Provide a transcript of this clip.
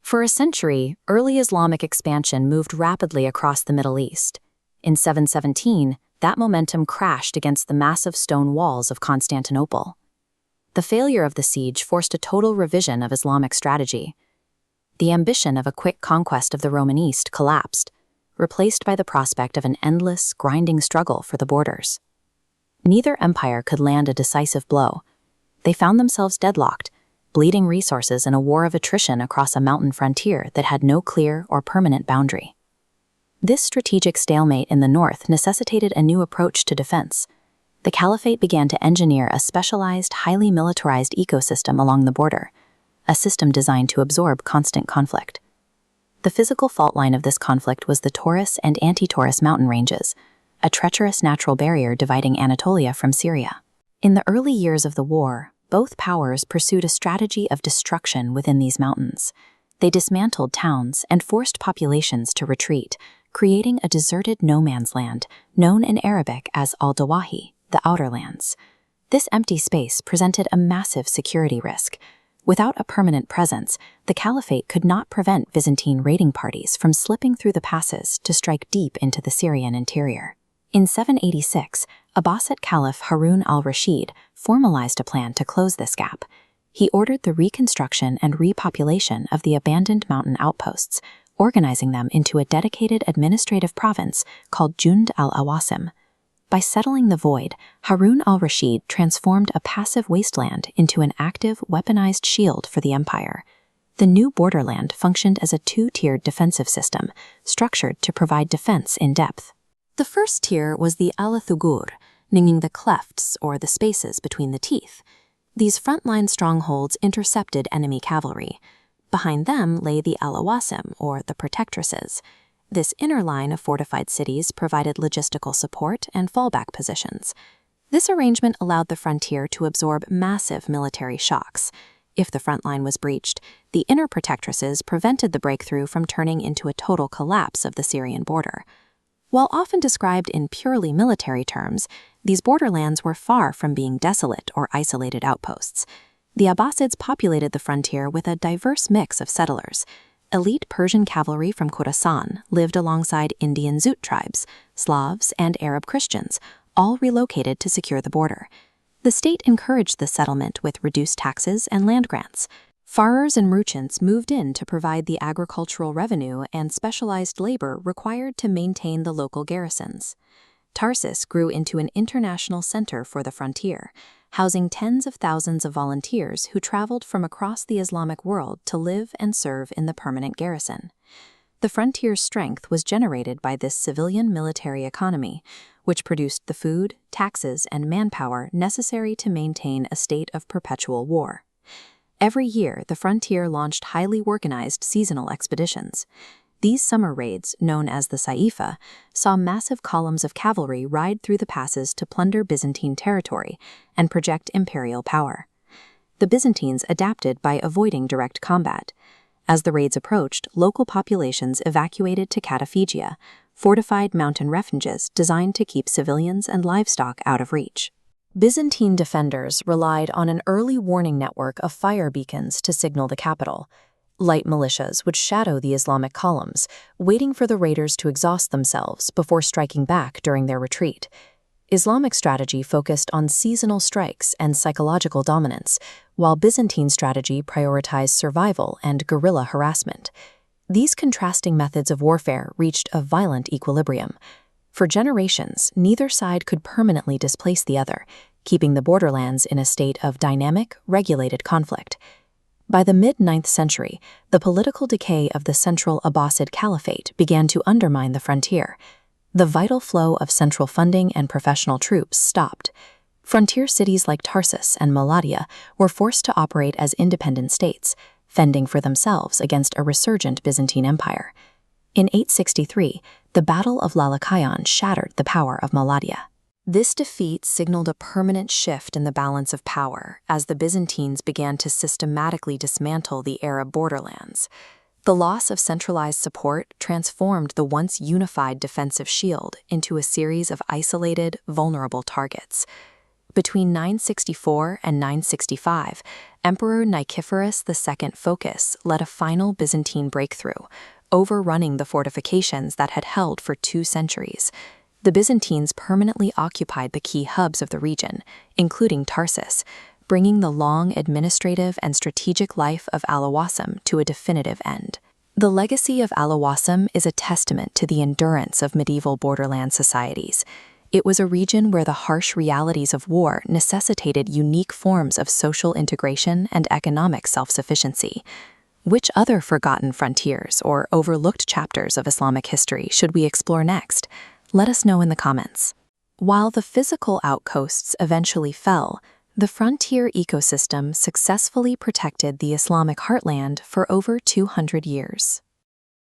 For a century, early Islamic expansion moved rapidly across the Middle East. In 717, that momentum crashed against the massive stone walls of Constantinople. The failure of the siege forced a total revision of Islamic strategy. The ambition of a quick conquest of the Roman East collapsed, replaced by the prospect of an endless, grinding struggle for the borders. Neither empire could land a decisive blow. They found themselves deadlocked, bleeding resources in a war of attrition across a mountain frontier that had no clear or permanent boundary. This strategic stalemate in the north necessitated a new approach to defense. The Caliphate began to engineer a specialized, highly militarized ecosystem along the border, a system designed to absorb constant conflict. The physical fault line of this conflict was the Taurus and Anti-Taurus mountain ranges, a treacherous natural barrier dividing Anatolia from Syria. In the early years of the war, both powers pursued a strategy of destruction within these mountains. They dismantled towns and forced populations to retreat, creating a deserted no-man's land known in Arabic as al-Dawahi, the outer lands. This empty space presented a massive security risk. Without a permanent presence, the Caliphate could not prevent Byzantine raiding parties from slipping through the passes to strike deep into the Syrian interior. In 786, Abbasid Caliph Harun al-Rashid formalized a plan to close this gap. He ordered the reconstruction and repopulation of the abandoned mountain outposts, organizing them into a dedicated administrative province called Jund al-Awasim. By settling the void, Harun al-Rashid transformed a passive wasteland into an active, weaponized shield for the empire. The new borderland functioned as a two-tiered defensive system, structured to provide defense in depth. The first tier was the al-Thugur, meaning the clefts or the spaces between the teeth. These frontline strongholds intercepted enemy cavalry. Behind them lay the Al-Awasim, or the protectresses. This inner line of fortified cities provided logistical support and fallback positions. This arrangement allowed the frontier to absorb massive military shocks. If the front line was breached, the inner protectresses prevented the breakthrough from turning into a total collapse of the Syrian border. While often described in purely military terms, these borderlands were far from being desolate or isolated outposts. The Abbasids populated the frontier with a diverse mix of settlers. Elite Persian cavalry from Khorasan lived alongside Indian Zut tribes, Slavs, and Arab Christians, all relocated to secure the border. The state encouraged the settlement with reduced taxes and land grants. Farmers and merchants moved in to provide the agricultural revenue and specialized labor required to maintain the local garrisons. Tarsus grew into an international center for the frontier, housing tens of thousands of volunteers who traveled from across the Islamic world to live and serve in the permanent garrison. The frontier's strength was generated by this civilian military economy, which produced the food, taxes, and manpower necessary to maintain a state of perpetual war. Every year, the frontier launched highly organized seasonal expeditions. These summer raids, known as the Saifa, saw massive columns of cavalry ride through the passes to plunder Byzantine territory and project imperial power. The Byzantines adapted by avoiding direct combat. As the raids approached, local populations evacuated to Cataphagia, fortified mountain refuges designed to keep civilians and livestock out of reach. Byzantine defenders relied on an early warning network of fire beacons to signal the capital. Light militias would shadow the Islamic columns, waiting for the raiders to exhaust themselves before striking back during their retreat. Islamic strategy focused on seasonal strikes and psychological dominance, while Byzantine strategy prioritized survival and guerrilla harassment. These contrasting methods of warfare reached a violent equilibrium. For generations, neither side could permanently displace the other, keeping the borderlands in a state of dynamic, regulated conflict. By the mid-9th century, the political decay of the central Abbasid Caliphate began to undermine the frontier. The vital flow of central funding and professional troops stopped. Frontier cities like Tarsus and Malatya were forced to operate as independent states, fending for themselves against a resurgent Byzantine Empire. In 863, the Battle of Lalakayan shattered the power of Malatya. This defeat signaled a permanent shift in the balance of power as the Byzantines began to systematically dismantle the Arab borderlands. The loss of centralized support transformed the once unified defensive shield into a series of isolated, vulnerable targets. Between 964 and 965, Emperor Nicephorus II Phocas led a final Byzantine breakthrough, overrunning the fortifications that had held for 2 centuries. The Byzantines permanently occupied the key hubs of the region, including Tarsus, bringing the long administrative and strategic life of Al-Awasim to a definitive end. The legacy of Al-Awasim is a testament to the endurance of medieval borderland societies. It was a region where the harsh realities of war necessitated unique forms of social integration and economic self-sufficiency. Which other forgotten frontiers or overlooked chapters of Islamic history should we explore next? Let us know in the comments. While the physical outposts eventually fell, the frontier ecosystem successfully protected the Islamic heartland for over 200 years.